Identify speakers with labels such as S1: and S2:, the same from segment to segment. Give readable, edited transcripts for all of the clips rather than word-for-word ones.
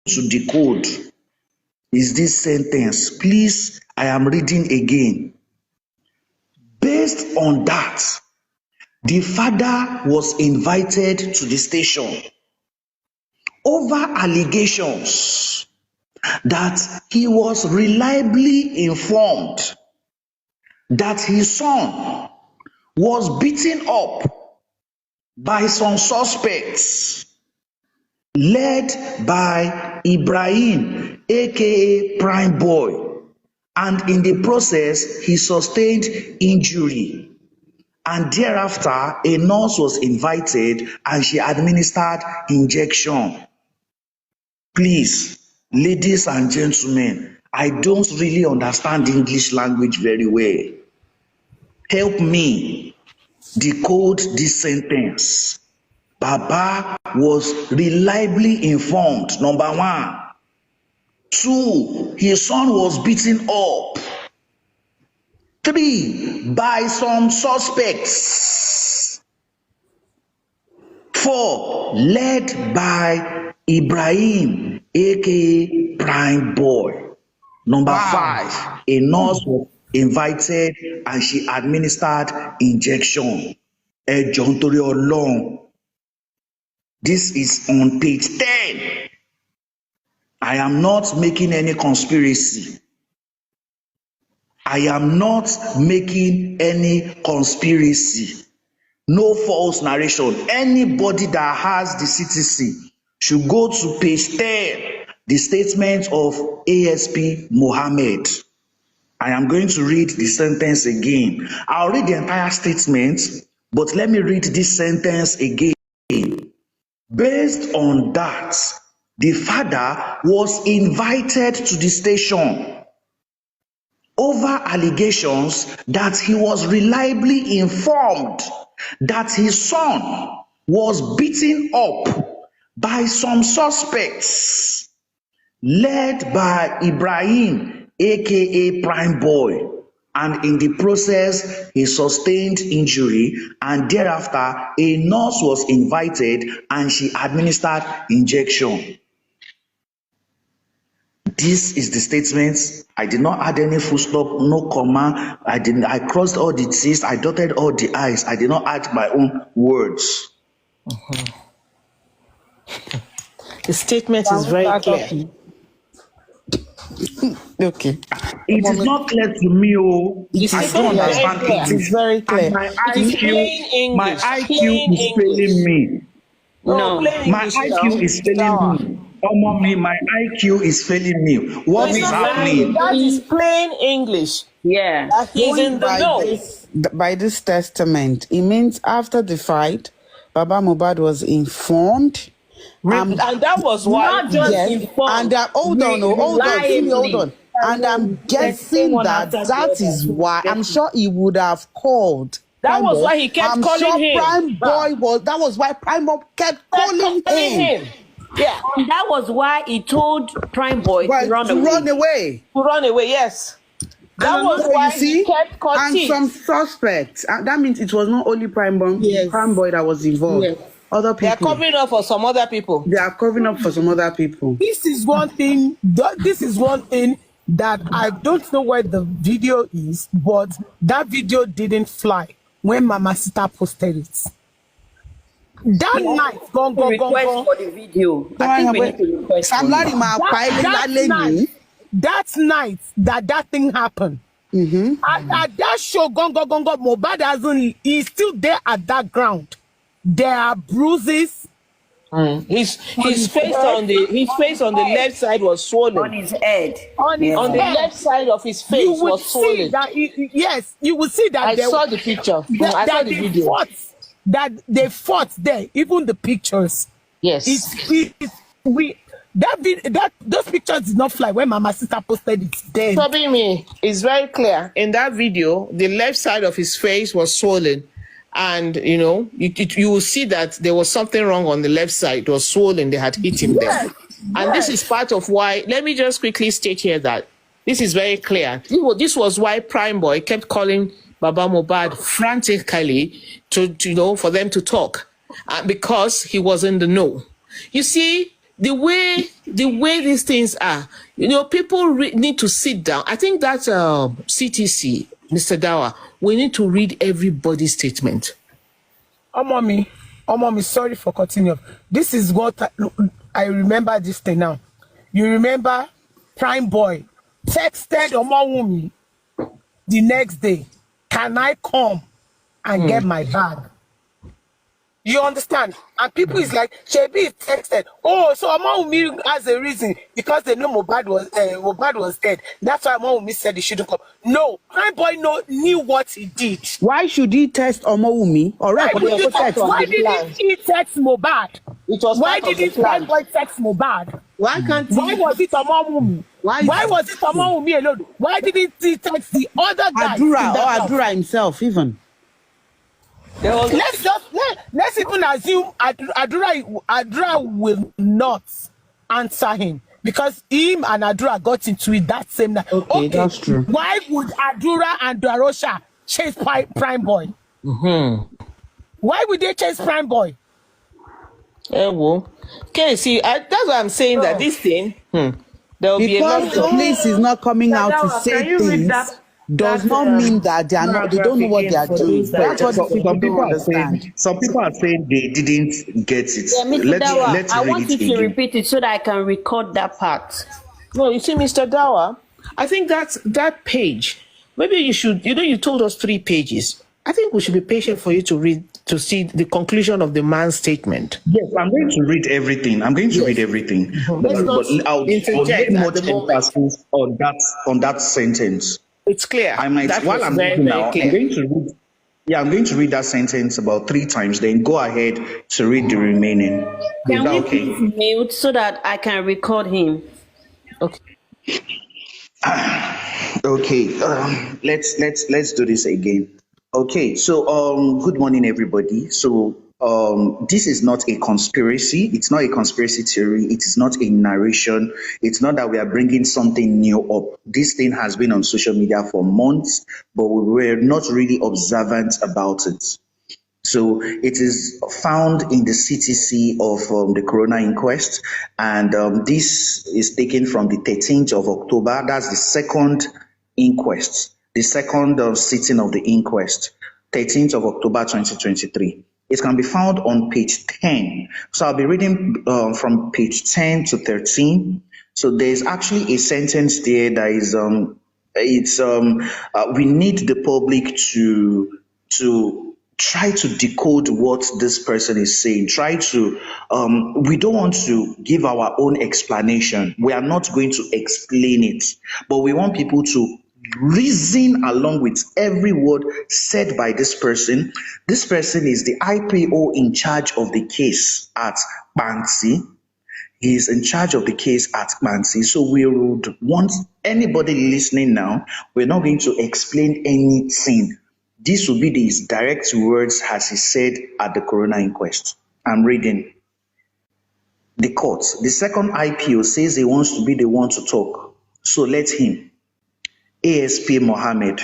S1: to decode is this sentence. Please, I am reading again. Based on that, the father was invited to the station over allegations that he was reliably informed that his son was beaten up by some suspects led by Ibrahim, aka Prime Boy, and in the process he sustained injury. And thereafter, a nurse was invited and she administered injection. Please, ladies and gentlemen, I don't really understand English language very well. Help me decode this sentence. Baba was reliably informed, number one. Two, his son was beaten up. Three, by some suspects. Four, led by Ibrahim, aka Prime Boy. Number five, a nurse was invited and she administered injection. Ẹ jọ̀ọ́ nítorí Ọlọ́run. This is on page 10. I am not making any conspiracy. I am not making any conspiracy. No false narration. Anybody that has the CTC should go to page 10, the statement of ASP Mohammed. I am going to read the sentence again. I'll read the entire statement, but let me read this sentence again. Based on that, the father was invited to the station over allegations that he was reliably informed that his son was beaten up by some suspects led by Ibrahim, aka Prime Boy, and in the process he sustained injury, and thereafter a nurse was invited and she administered injection. This is the statement. I did not add any full stop, no comma. I crossed all the T's, I dotted all the I's. I did not add my own words.
S2: The statement is very clear.
S3: Okay.
S1: It is not clear to me. I don't understand English.
S3: It's very clear.
S1: And my IQ is failing me.
S2: No,
S1: My IQ is failing me. My IQ is failing me. What is happening?
S2: That is plain English.
S4: Yeah.
S2: He's in the know.
S3: By this testament, it means after the fight, Baba Mohbad was informed.
S2: And that was why.
S4: Not just informed.
S3: And hold on. And I'm guessing that is why. I'm sure he would have called.
S2: That was why he kept calling him.
S3: Prime Boy that was why Prime Boy kept calling him.
S2: Yeah.
S4: And that was why he told Prime Boy to run away.
S2: To run away, yes. That was why he kept calling.
S3: And some suspects. That means it was not only Prime Boy that was involved.
S2: Yes.
S3: Other people.
S2: They are covering up for some other people.
S5: This is one thing. This is one thing that I don't know where the video is, but that video didn't fly when Mama Sita posted it. That night,
S4: request for the video. I think we need to request for it.
S5: That night that thing happened. At that show, Mohbad he's still there at that ground. There are bruises.
S2: His face on the left side was swollen.
S4: On his head.
S2: On the left side of his face was swollen.
S5: Yes, you will see that.
S2: I saw the picture. I saw the video.
S5: They fought there. Even the pictures.
S2: Yes.
S5: Those pictures did not fly when Mama Sister posted it then.
S2: Me, it's very clear. In that video, the left side of his face was swollen. And, you will see that there was something wrong on the left side. It was swollen. They had hit him there. And this is part of why, let me just quickly state here that this is very clear. This was why Prime Boy kept calling Baba Mohbad frantically for them to talk. Because he was in the know. You see, the way these things are, people need to sit down. I think that CTC, Mr. Dawa, we need to read everybody's statement.
S5: Mommy, sorry for cutting you off. This is what I remember this thing now. You remember Prime Boy texted Omowumi the next day, can I come and get my bag? You understand? And people is like, Shebi texted, oh, so Omowumi has a reason because they know Mohbad was dead. That's why Omowumi said he shouldn't come. No, Prime Boy knew what he did.
S3: Why should he text Omowumi?
S5: Why didn't he text Mohbad? Why didn't Prime Boy text Mohbad?
S2: Why
S5: was it Omowumi? Why was it Omowumi alone? Why didn't he text the other guy?
S3: Adura himself even.
S5: Let's even assume Adura will not answer him because him and Adura got into it that same night.
S3: Okay, that's true.
S5: Why would Adura and Darosha chase Prime Boy?
S2: Mm-hmm.
S5: Why would they chase Prime Boy?
S2: Okay, see, that's why I'm saying that this thing, there will be a lot of...
S3: Because the police is not coming out to say things does not mean that they don't know what they are doing. That's what
S1: some people are saying. Some people are saying they didn't get it.
S4: Yeah, Mr. Dawa, I want you to
S1: again.
S4: repeat it so that I can record that part.
S2: No, you see, Mr. Dawa, I think that page, maybe you should, you told us 3 pages. I think we should be patient for you to read, to see the conclusion of the man's statement.
S1: Yes, I'm going to read everything. But I'll get much emphasis on that sentence.
S2: It's clear.
S1: I'm going to read that sentence about 3 times, then go ahead to read the remaining.
S4: Can we please mute so that I can record him?
S2: Okay.
S1: Okay. Let's do this again. Okay. So good morning, everybody. So this is not a conspiracy. It's not a conspiracy theory. It is not a narration. It's not that we are bringing something new up. This thing has been on social media for months, but we were not really observant about it. So it is found in the CTC of the Coroner inquest, and this is taken from the 13th of October. That's the second inquest, the second sitting of the inquest, 13th of October 2023. It can be found on page 10. So I'll be reading from page 10 to 13. So there's actually a sentence there that is, we need the public to try to decode what this person is saying. We don't want to give our own explanation. We are not going to explain it, but we want people to reason along with every word said by this person. This person is the IPO in charge of the case at Bansi. He is in charge of the case at Bansi. So we would want anybody listening now, we're not going to explain anything. This will be his direct words as he said at the coroner inquest. I'm reading. The court, the second IPO says he wants to be the one to talk. So let him. ASP Mohammed.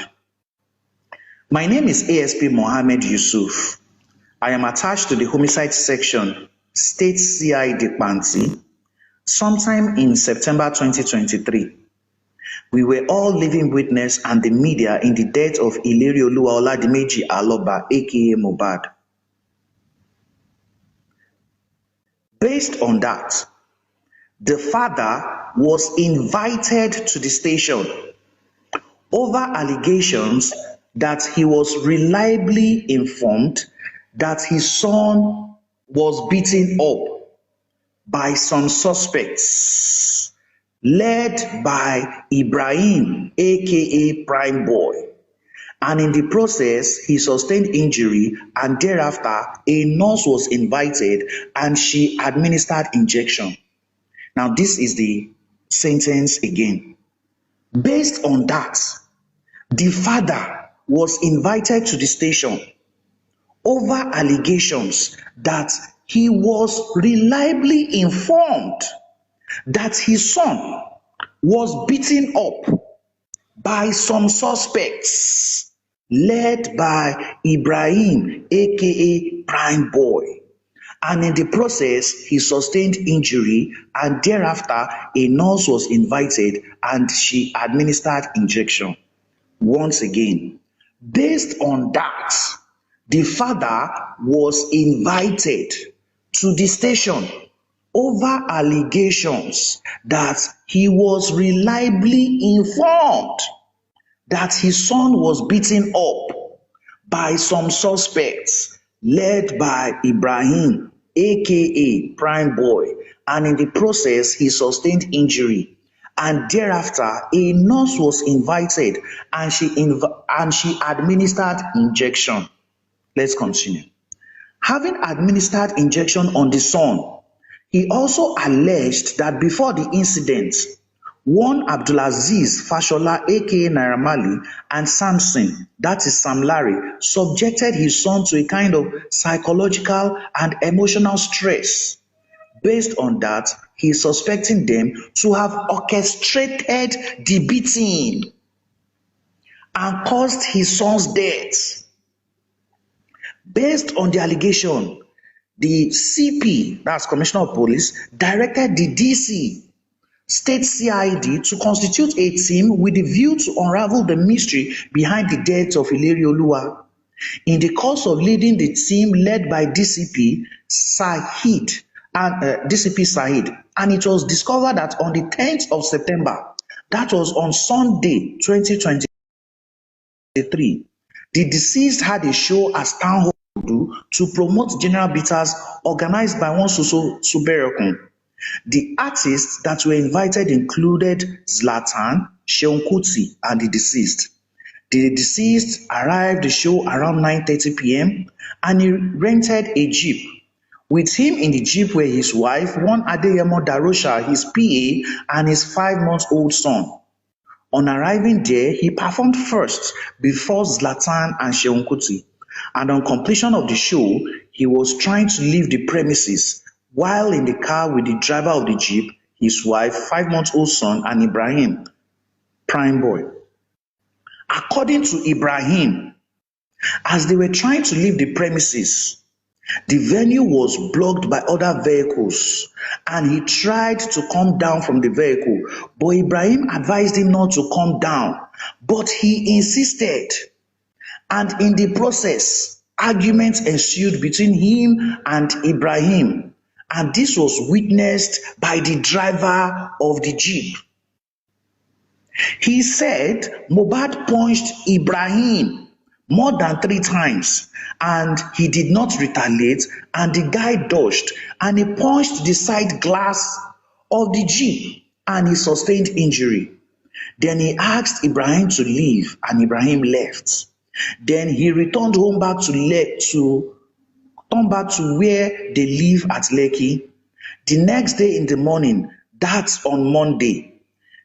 S1: My name is ASP Mohammed Yusuf. I am attached to the homicide section, State CID Bansi, sometime in September 2023. We were all living witness and the media in the death of Ilerioluwa Oladimeji Aloba, aka Mohbad. Based on that, the father was invited to the station over allegations that he was reliably informed that his son was beaten up by some suspects led by Ibrahim, aka Prime Boy. And in the process, he sustained injury, and thereafter, a nurse was invited and she administered injection. Now, this is the sentence again. Based on that, the father was invited to the station over allegations that he was reliably informed that his son was beaten up by some suspects led by Ibrahim, aka Prime Boy. And in the process, he sustained injury, and thereafter, a nurse was invited and she administered injection. Once again, based on that, the father was invited to the station over allegations that he was reliably informed that his son was beaten up by some suspects led by Ibrahim, aka Prime Boy, and in the process he sustained injury. And thereafter, a nurse was invited and she administered injection. Let's continue. Having administered injection on the son, he also alleged that before the incident, one Abdulaziz Fashola aka Naira Marley and Samson, that is Sam Larry, subjected his son to a kind of psychological and emotional stress. Based on that, he is suspecting them to have orchestrated the beating and caused his son's death. Based on the allegation, the CP, that's Commissioner of Police, directed the DC, State CID, to constitute a team with the view to unravel the mystery behind the death of Ileri Oluwa. In the course of leading the team led by DCP Said, and it was discovered that on the 10th of September, that was on Sunday, 2023, the deceased had a show as Town Hall to promote general bitters organized by one Soso Suberekun. The artists that were invited included Zlatan, Seun Kuti, and the deceased. The deceased arrived at the show around 9:30 p.m. and he rented a jeep. With him in the jeep were his wife, one Adeyemo Darosha, his PA, and his 5-month-old son. On arriving there, he performed first before Zlatan and Seun Kuti, and on completion of the show, he was trying to leave the premises while in the car with the driver of the jeep, his wife, 5-month-old son, and Ibrahim, Prime Boy. According to Ibrahim, as they were trying to leave the premises, the venue was blocked by other vehicles and he tried to come down from the vehicle, but Ibrahim advised him not to come down, but he insisted. And in the process, arguments ensued between him and Ibrahim, and this was witnessed by the driver of the jeep. He said Mohbad punched Ibrahim more than 3 times and he did not retaliate, and the guy dodged and he punched the side glass of the jeep and he sustained injury. Then he asked Ibrahim to leave and Ibrahim left. Then he returned home back to where they live at Lekki. The next day in the morning, that's on Monday,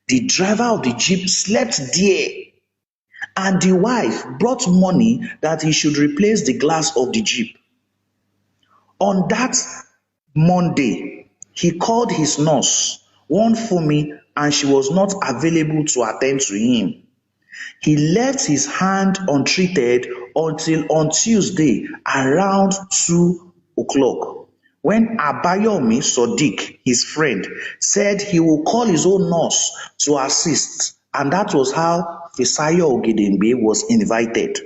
S1: the driver of the jeep slept there and the wife brought money that he should replace the glass of the jeep. On that Monday, he called his nurse, one Fumi, and she was not available to attend to him. He left his hand untreated until on Tuesday around 2 o'clock. When Abayomi Sodiq, his friend, said he will call his own nurse to assist, and that was how Fisayo Ogedengbe was invited.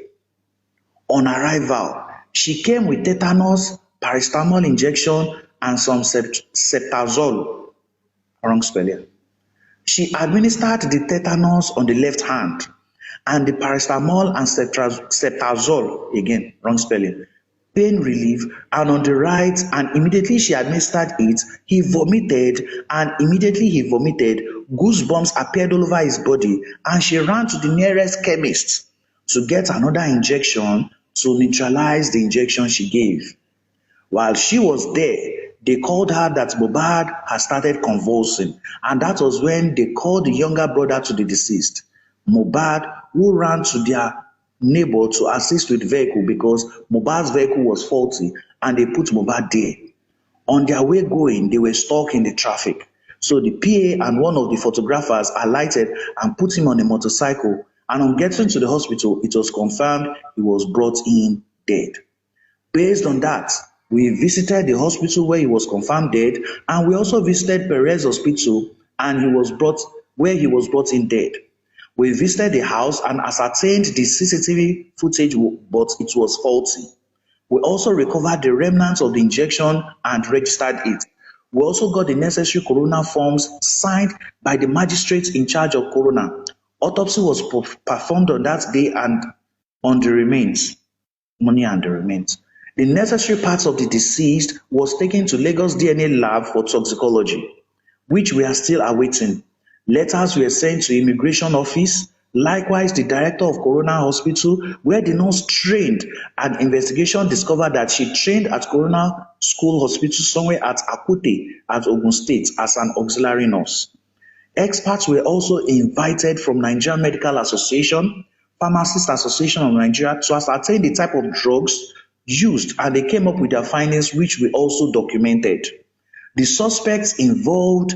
S1: On arrival, she came with tetanus, paracetamol injection, and some cetazole. Wrong spelling. She administered the tetanus on the left hand, and the paracetamol and cetazole, again, wrong spelling, pain relief, and on the right, and immediately she administered it, he vomited, and immediately he vomited, goosebumps appeared all over his body, and she ran to the nearest chemist to get another injection to neutralize the injection she gave. While she was there, they called her that Mohbad had started convulsing, and that was when they called the younger brother to the deceased, Mohbad, who ran to their neighbor to assist with vehicle because Mohbad's vehicle was faulty, and they put Mohbad there. On their way going, they were stuck in the traffic. So the PA and one of the photographers alighted and put him on a motorcycle, and on getting to the hospital, it was confirmed he was brought in dead. Based on that, We visited the hospital where he was confirmed dead, and we also visited Perez Hospital and he was brought in dead. We visited the house and ascertained the CCTV footage, but it was faulty. We also recovered the remnants of the injection and registered it. We also got the necessary coroner forms signed by the magistrate in charge of coroner. Autopsy was performed on that day and on the remains, money and the remains. The necessary parts of the deceased was taken to Lagos DNA lab for toxicology, which we are still awaiting. Letters were sent to Immigration Office. Likewise, the director of Coroner Hospital, where the nurse trained, an investigation discovered that she trained at Coroner School Hospital somewhere at Akute at Ogun State as an auxiliary nurse. Experts were also invited from Nigerian Medical Association, Pharmacists Association of Nigeria to ascertain the type of drugs used, and they came up with their findings, which we also documented. The suspects involved,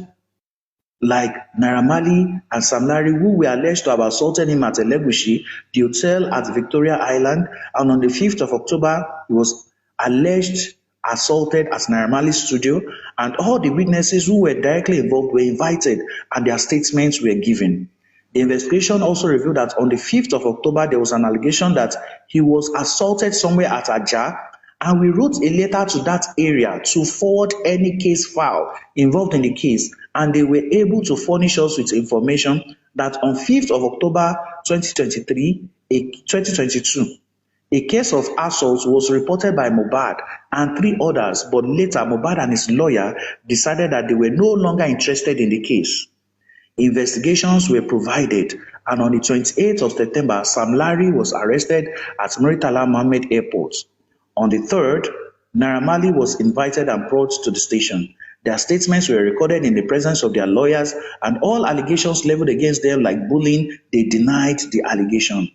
S1: like Naira Marley and Sam Larry, who were alleged to have assaulted him at Elegushi, the hotel at Victoria Island, and on the 5th of October, he was alleged assaulted at Naira Marley's studio, and all the witnesses who were directly involved were invited and their statements were given. The investigation also revealed that on the 5th of October, there was an allegation that he was assaulted somewhere at Ajah, and we wrote a letter to that area to forward any case file involved in the case, and they were able to furnish us with information that on 5th of October 2022, a case of assault was reported by Mohbad and 3 others, but later Mohbad and his lawyer decided that they were no longer interested in the case. Investigations were provided, and on the 28th of September, Sam Larry was arrested at Muritala Mohammed Airport. On the 3rd, Naira Marley was invited and brought to the station. Their statements were recorded in the presence of their lawyers, and all allegations leveled against them, like bullying, they denied the allegation.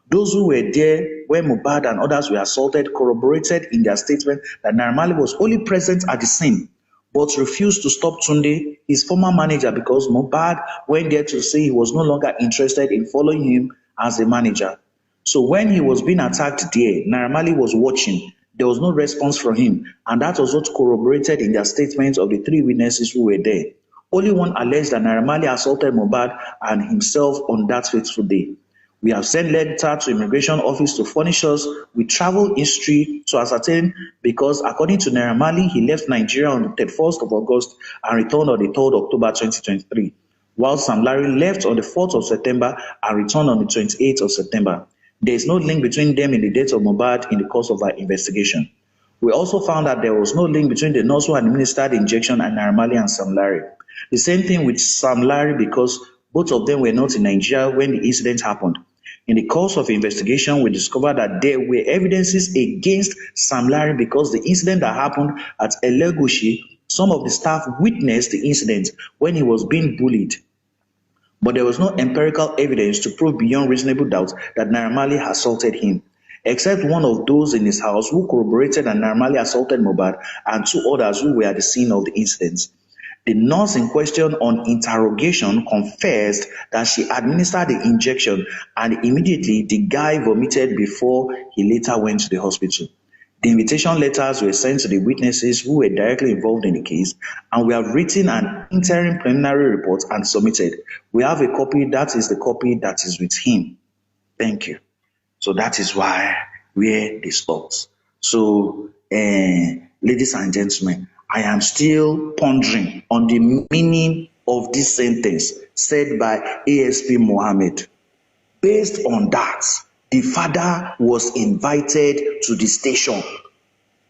S1: Those who were there when Mohbad and others were assaulted corroborated in their statement that Naira Marley was only present at the scene, but refused to stop Tunde, his former manager, because Mohbad went there to say he was no longer interested in following him as a manager. So when he was being attacked there, Naira Marley was watching. There was no response from him, and that was what corroborated in their statements of the 3 witnesses who were there. Only one alleged that Naira Marley assaulted Mohbad and himself on that fateful day. We have sent letter to Immigration Office to furnish us with travel history to ascertain, because according to Naira Marley, he left Nigeria on the 31st of August and returned on the 3rd of October 2023, while Sam Larry left on the 4th of September and returned on the 28th of September. There is no link between them in the death of Mohbad in the course of our investigation. We also found that there was no link between the nurse who administered the injection and Naira Marley and Sam Larry. The same thing with Sam Larry, because both of them were not in Nigeria when the incident happened. In the course of investigation, we discovered that there were evidences against Sam Larry, because the incident that happened at Elegushi, some of the staff witnessed the incident when he was being bullied. But there was no empirical evidence to prove beyond reasonable doubt that Naira Marley assaulted him, except one of those in his house who corroborated that Naira Marley assaulted Mohbad, and 2 others who were at the scene of the incident. The nurse in question on interrogation confessed that she administered the injection, and immediately the guy vomited before he later went to the hospital. The invitation letters were sent to the witnesses who were directly involved in the case, and we have written an interim preliminary report and submitted. We have a copy, that is the copy that is with him. Thank you. So that is why where they stopped. So, ladies and gentlemen, I am still pondering on the meaning of this sentence said by ASP Mohammed. Based on that, the father was invited to the station.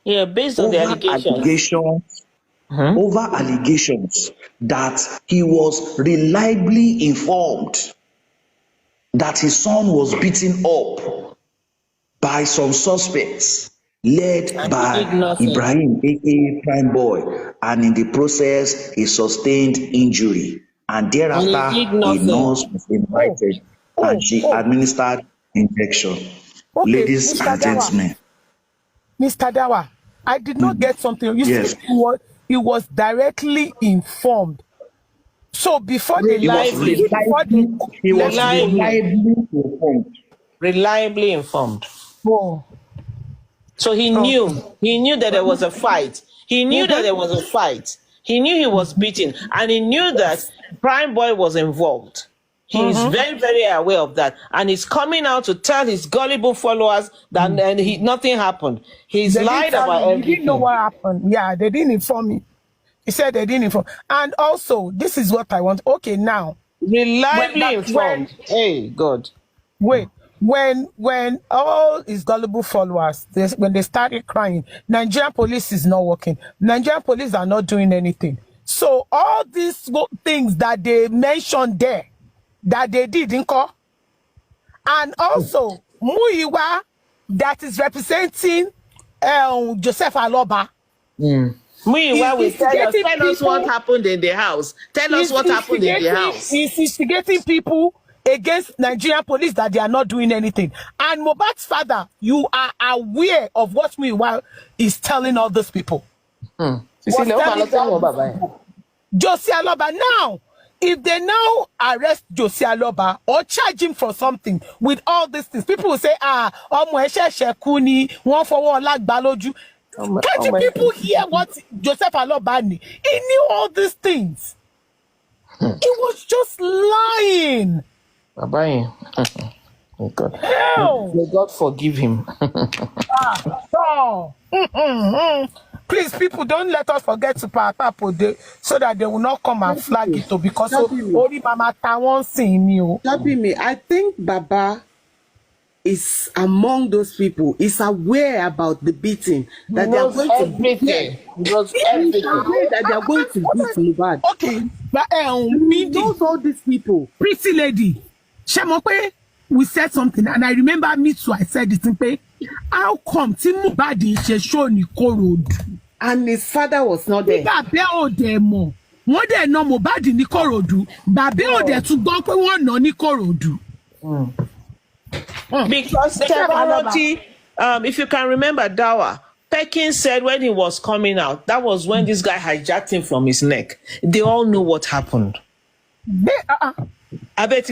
S4: Yeah, based on the allegations.
S1: Over allegations that he was reliably informed that his son was beaten up by some suspects led by Ibrahim, aka Prime Boy, and in the process he sustained injury, and thereafter a nurse was invited and she administered injection.
S5: Okay,
S1: Ladies
S5: Mr.
S1: and gentlemen,
S5: Mr. Dawa, I did not get something. You
S1: yes.
S5: see, he was directly informed. So before they
S2: he was reliably informed. Reliably informed.
S5: Oh.
S2: So he knew that there was a fight. He knew that there was a fight. He knew he was beaten, and he knew that Prime Boy was involved. He is very, very aware of that, and he's coming out to tell his gullible followers that nothing happened. He's lied about everything.
S5: He didn't know what happened. Yeah, they didn't inform me. He said they didn't inform. And also, this is what I want. Okay, now.
S2: Reliably informed. Hey, God.
S5: Wait. When all his gullible followers, when they started crying, Nigerian police is not working. Nigerian police are not doing anything. So all these things that they mentioned there, that they did in court, and also Muyiwa, that is representing Joseph Aloba.
S2: Muyiwa will tell us what happened in the house. Tell us what happened in the house.
S5: He's instigating people against Nigerian police that they are not doing anything. And Mohbad's father, you are aware of what Muyiwa is telling all those people. Josie Aloba. Now, if they now arrest Josie Aloba or charge him for something with all these things, people will say, can't you people hear what Joseph Aloba knew? He knew all these things. He was just lying.
S2: Bye-bye. Oh God. May God forgive him.
S5: Please, people, don't let us forget to Patapo so that they will not come and flag it because only Mama Tawon seen you.
S3: I think Baba is among those people, is aware about the beating that they are going
S2: everything.
S3: That they are going to beat Mohbad.
S5: Okay, but
S3: he knows all these people.
S5: Pretty lady, Shemope, we said something, and I remember me too. I said it. How come Mohbad is shown Road
S3: and his father was not there?
S5: Wọ́n dẹ̀ nà Mohbad ní Kòròdú, bàbá ò dẹ̀ tún gbọ́ pé wọ́n nà ní Kòròdú.
S2: Because technology, if you can remember Dawa, Pekin said when he was coming out, that was when this guy hijacked him from his neck. They all knew what happened. I bet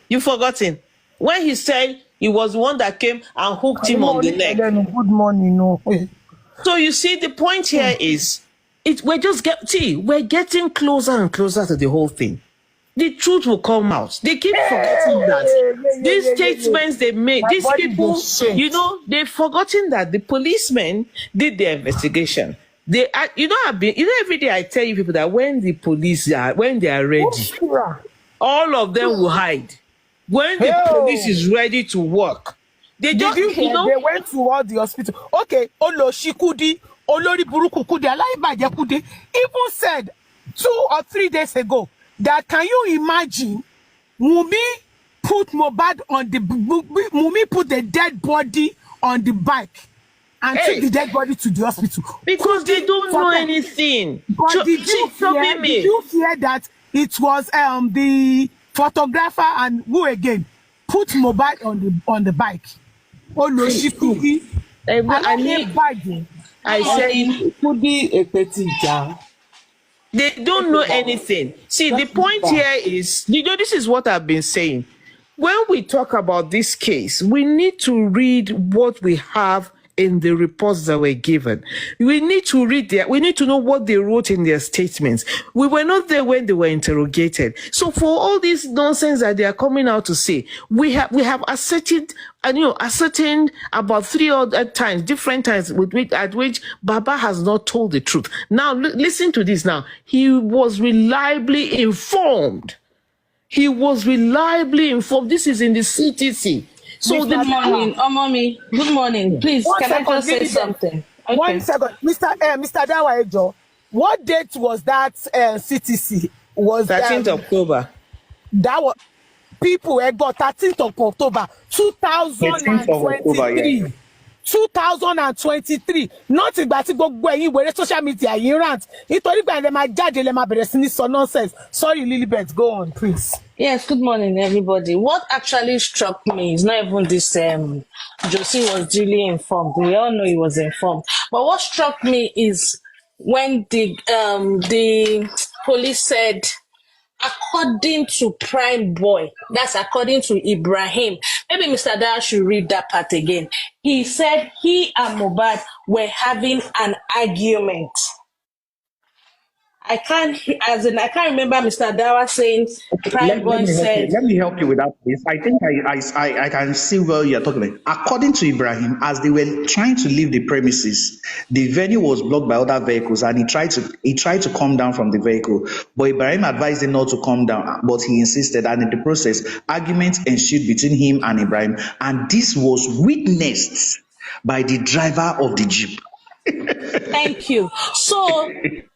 S2: you've forgotten. When he said he was the one that came and hooked him on the neck.
S5: Good morning, no.
S2: So you see, the point here is, we're getting closer and closer to the whole thing. The truth will come out. They keep forgetting that. These statements they make, these people, they've forgotten that the policemen did their investigation. They, every day I tell you people that when the police they are ready, all of them will hide. When the police is ready to work, they just,
S5: they went toward the hospital. Okay, Oloshikudi, Olori Buruku Kudi, Alaibaje Kudi, even said 2 or 3 days ago that can you imagine Mumi put Mohbad on the Mumi put the dead body on the bike and took the dead body to the hospital
S2: because they don't know anything.
S5: But did you hear that it was the photographer and who again put Mohbad on the bike? Oh no, she could be.
S2: I said
S3: could be a petty.
S2: They don't know anything. See, the point here is, this is what I've been saying. When we talk about this case, we need to read what we have in the reports that were given. We need to read we need to know what they wrote in their statements. We were not there when they were interrogated. So for all this nonsense that they are coming out to say, we have ascertained about 3 other times, different times at which Baba has not told the truth. Now listen to this now. He was reliably informed. He was reliably informed. This is in the CTC. So
S6: good morning, mommy. Good morning. Please, can I just say something? Okay.
S5: 1 second, Mr. Dawaejo. What date was that CTC? Was
S2: 13th October.
S5: That was people got 13th of October 2023. 2023. Not ìgbà tí gbogbo ẹ̀yin wèrè social media yìí rant. Nítorí gbà lè máa jáde lè máa bẹ̀rẹ̀ sí ní sọ nonsense. Sorry, Lilibet, go on, please.
S6: Yes, good morning, everybody. What actually struck me is not even this Josie was duly informed. We all know he was informed. But what struck me is when the police said, according to Prime Boy, that's according to Ibrahim, Maybe Mr. Dara should read that part again. He said he and Mohbad were having an argument. I can't remember Mr. Dara saying Prime Boy said.
S1: Let me help you with that, please. I think I can see where you're talking about. According to Ibrahim, as they were trying to leave the premises, the venue was blocked by other vehicles, and he tried to come down from the vehicle. But Ibrahim advised him not to come down, but he insisted, and in the process, arguments ensued between him and Ibrahim, and this was witnessed by the driver of the Jeep.
S6: Thank you. So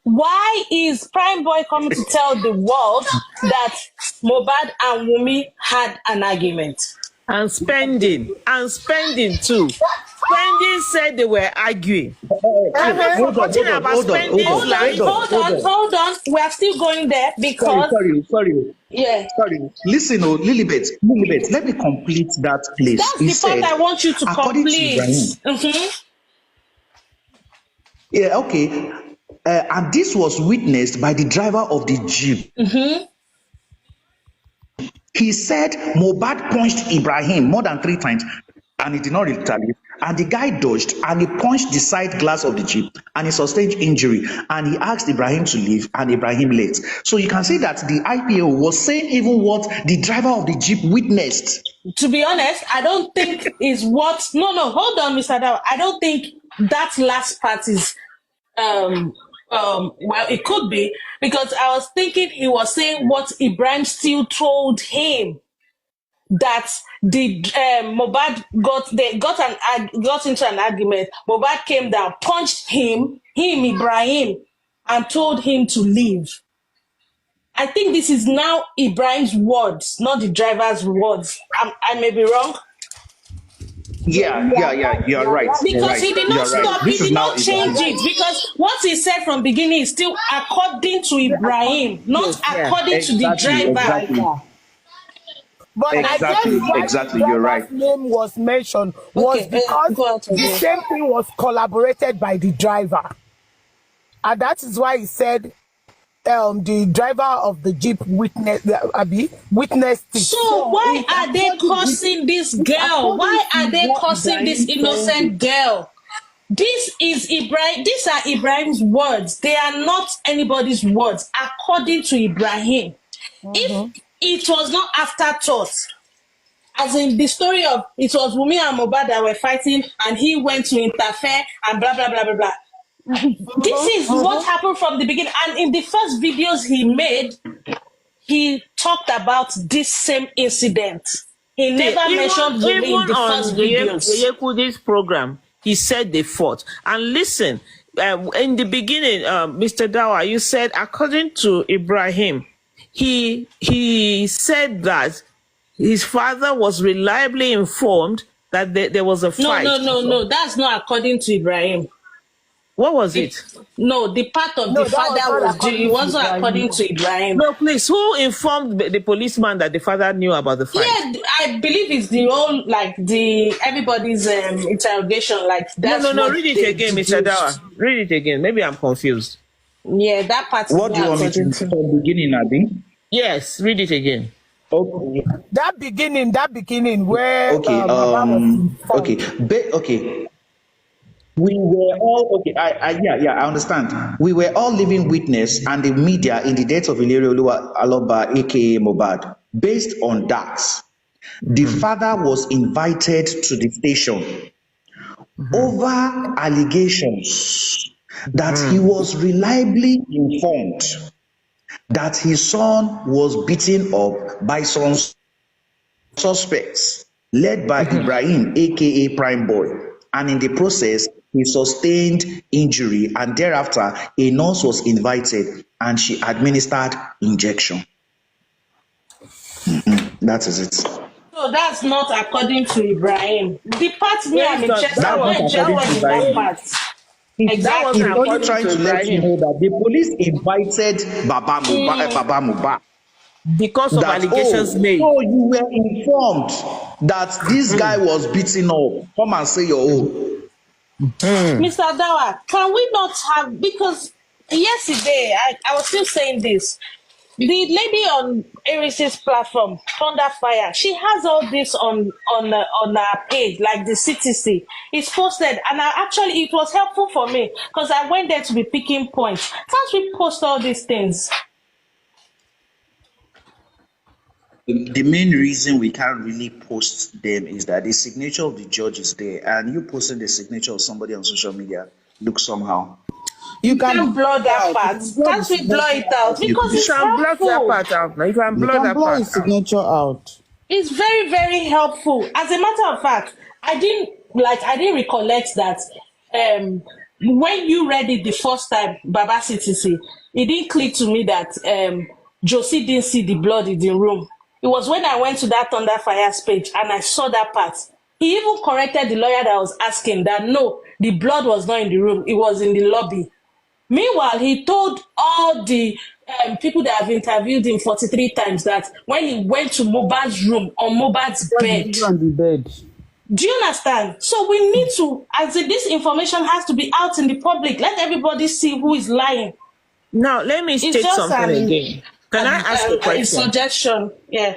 S6: why is Prime Boy coming to tell the world that Mohbad and Wunmi had an argument?
S2: And spending too. Spending said they were arguing.
S6: Hold on. We are still going there because
S1: sorry.
S6: Yeah.
S1: Sorry. Listen, Lilibet, let me complete that place.
S6: That's the part I want you to complete.
S1: Yeah, okay. And this was witnessed by the driver of the Jeep. He said Mohbad punched Ibrahim more than 3 times and he did not retaliate. And the guy dodged and he punched the side glass of the Jeep and he sustained injury. And he asked Ibrahim to leave and Ibrahim left. So you can see that the IPO was saying even what the driver of the Jeep witnessed.
S6: To be honest, I don't think is what. No, hold on, Mr. Dawa. I don't think that last part is. Well, it could be because I was thinking he was saying what Ibrahim still told him that the Mohbad got into an argument. Mohbad came down, punched him Ibrahim, and told him to leave. I think this is now Ibrahim's words, not the driver's words. I may be wrong.
S1: Yeah, you're right.
S6: Because he did not stop, he did not change it. Because what he said from beginning is still according to Ibrahim, not according to the driver.
S5: But
S1: exactly, you're right.
S5: Name was mentioned was because the same thing was collaborated by the driver. And that is why he said the driver of the Jeep witnessed it.
S6: So why are they cursing this girl? Why are they cursing this innocent girl? These are Ibrahim's words. They are not anybody's words, according to Ibrahim. If it was not afterthought, as in the story of it was Wunmi and Mohbad that were fighting and he went to interfere and blah blah blah blah blah. This is what happened from the beginning. And in the first videos he made, he talked about this same incident. He never mentioned Wunmi in the first videos.
S2: This program, he said they fought. And listen, in the beginning, Mr. Dawa, you said according to Ibrahim, he said that his father was reliably informed that there was a fight.
S6: No. That's not according to Ibrahim.
S2: What was it?
S6: No, the part of the father was not according to Ibrahim.
S2: No, please, who informed the policeman that the father knew about the fight?
S6: Yeah, I believe it's the whole, like, everybody's interrogation, like, that's
S2: No, read it again, Mr. Dawa. Read it again. Maybe I'm confused.
S6: Yeah, that part.
S1: What do you want me to from the beginning, Abi?
S2: Yes, read it again.
S1: Okay.
S5: That beginning where
S1: okay. We were all I understand. We were all living witness and the media in the death of Ilere Aloba, aka Mohbad. Based on that, the father was invited to the station over allegations that he was reliably informed that his son was beaten up by some suspects led by Ibrahim, aka Prime Boy, and in the process he sustained injury, and thereafter a nurse was invited and she administered injection. That is it.
S6: So that's not according to Ibrahim. The part me and
S1: That was that part. Exactly. I'm only trying to let you know that the police invited Baba Mohbad
S2: because of allegations made.
S1: So you were informed that this guy was beaten up. Come and say your own.
S6: Mr. Dawa, can we not have, because yesterday I was still saying this, The lady on Eris's platform, Thunder Fire, she has all this on her page, like the CTC. It's posted, and it was helpful for me because I went there to be picking points. Once we post all these things.
S1: The main reason we can't really post them is that the signature of the judge is there, and you posting the signature of somebody on social media looks somehow.
S6: You can blur that part. Can't we blur it out? Because it's helpful.
S2: Block that part out. You can blur that part.
S3: Signature out.
S6: It's very, very helpful. As a matter of fact, I didn't recollect that when you read it the first time, Baba CTC, it didn't click to me that Josie didn't see the blood in the room. It was when I went to that Thunder Fire's page and I saw that part. He even corrected the lawyer that was asking that no, the blood was not in the room, it was in the lobby. Meanwhile, he told all the people that have interviewed him 43 times that when he went to Mohbad's room, on Mohbad's bed.
S3: On the bed.
S6: Do you understand? So we need to, this information has to be out in the public. Let everybody see who is lying.
S2: Now, let me state something again. Can I ask a question?
S6: A suggestion, yeah.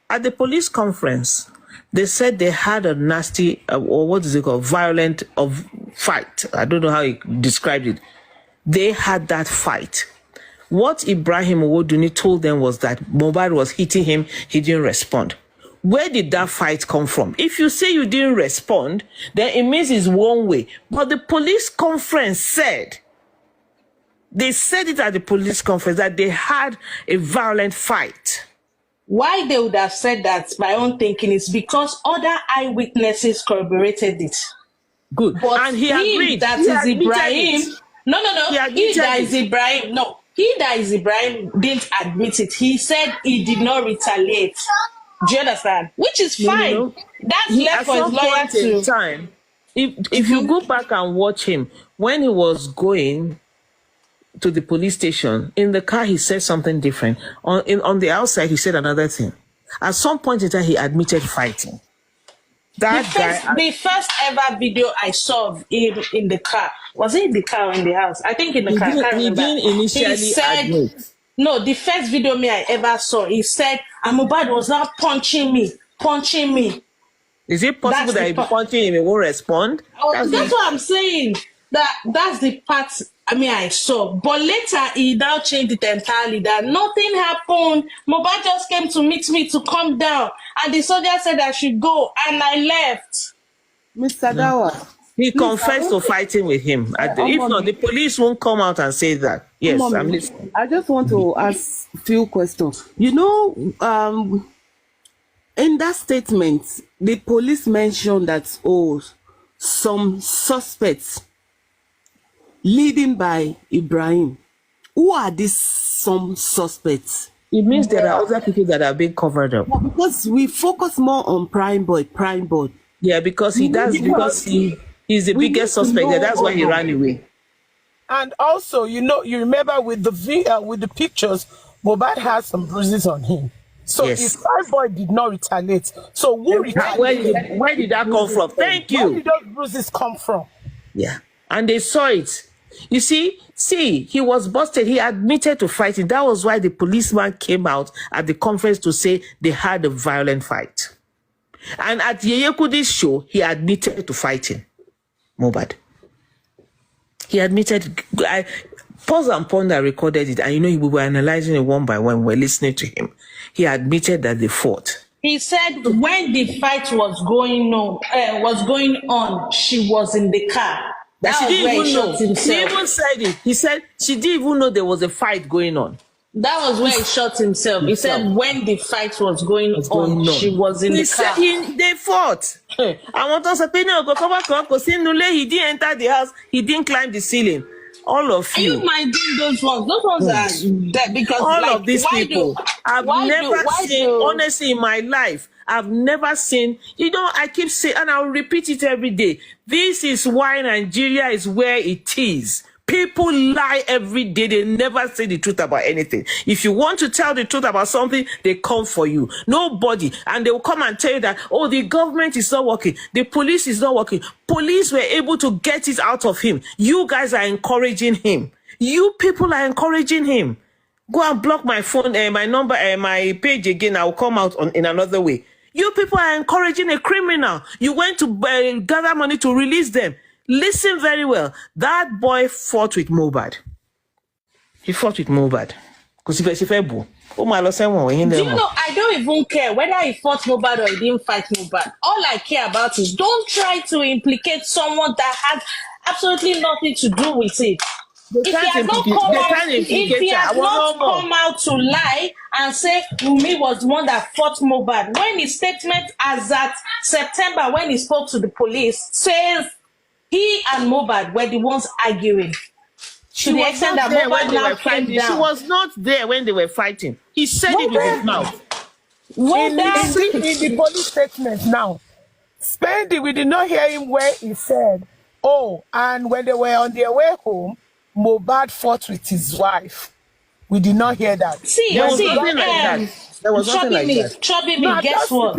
S2: At the police conference, they said they had a nasty, or what is it called, violent fight. I don't know how he described it. They had that fight. What Ibrahim Owodunni told them was that Mohbad was hitting him, he didn't respond. Where did that fight come from? If you say you didn't respond, then it means it's one way. But the police conference said, they said it at the police conference that they had a violent fight.
S6: Why they would have said that, my own thinking, is because other eyewitnesses corroborated it.
S2: Good.
S6: But
S2: and he agreed.
S6: That
S2: he
S6: is Ibrahim.
S2: It.
S6: No. He that is Ibrahim. No, he that is Ibrahim didn't admit it. He said he did not retaliate. Do you understand? Which is fine.
S2: No.
S6: That's left for his lawyer to.
S2: Time, if you go back and watch him, when he was going to the police station, in the car he said something different. On the outside he said another thing. At some point in time he admitted fighting.
S6: The first ever video I saw of him in the car, was it in the car or in the house? I think in the car.
S2: He didn't initially admit.
S6: No, the first video I ever saw, he said, Mohbad was not punching me.
S2: Is it possible that if you punching him, he won't respond?
S6: That's what I'm saying. That's the part I saw. But later, he now changed it entirely, that nothing happened. Mohbad just came to meet me to come down. And the soldier said I should go. And I left.
S3: Mr. Dawa.
S2: He confessed to fighting with him. If not, the police won't come out and say that. Yes, I'm listening.
S3: I just want to ask a few questions. You know, in that statement, the police mentioned that, some suspects leading by Ibrahim. Who are these some suspects?
S2: It means there are other people that are being covered up.
S3: Well, because we focus more on Prime Boy.
S2: Yeah, because he's the biggest suspect. That's why he ran away.
S5: And also, you remember with the pictures, Mohbad has some bruises on him. So if Prime Boy did not retaliate, so who retaliated?
S2: Where did that come from? Thank you.
S5: Where did those bruises come from?
S2: Yeah, and they saw it. You see, he was busted. He admitted to fighting. That was why the policeman came out at the conference to say they had a violent fight. And at Yeyekudi's show, he admitted to fighting Mohbad. He admitted. I pause and ponder recorded it, and we were analyzing it one by one. We were listening to him. He admitted that they fought.
S6: He said when the fight was going on, she was in the car.
S2: That she didn't even know. He even said it. He said she didn't even know there was a fight going on.
S6: That was where he shot himself. He said when the fight was going on, she was in the car.
S2: They fought. I want to say, he didn't enter the house. He didn't climb the ceiling. All of you.
S6: Are you minding those ones? Those ones are dead because
S2: all of these people. I've never seen, honestly, in my life, I've never seen, I keep saying, and I'll repeat it every day. This is why Nigeria is where it is. People lie every day. They never say the truth about anything. If you want to tell the truth about something, they come for you. Nobody. And they will come and tell you that, the government is not working. The police is not working. Police were able to get it out of him. You guys are encouraging him. You people are encouraging him. Go and block my phone, my number, my page again. I will come out in another way. You people are encouraging a criminal. You went to gather money to release them. Listen very well. That boy fought with Mohbad. He fought with Mohbad. Because if do you know,
S6: I don't even care whether he fought Mohbad or he didn't fight Mohbad. All I care about is don't try to implicate someone that has absolutely nothing to do with it. If he has not come out to lie and say Wunmi was the one that fought Mohbad, when his statement as at September, when he spoke to the police, says he and Mohbad were the ones arguing.
S2: She was not there when they were fighting. She was not there when they were fighting. He said it with his mouth.
S5: In the police statement now, Spendy, we did not hear him where he said, oh, and when they were on their way home, Mohbad fought with his wife. We did not hear that.
S6: There was nothing like that.
S2: There was nothing like that.
S6: Trouble me, guess what?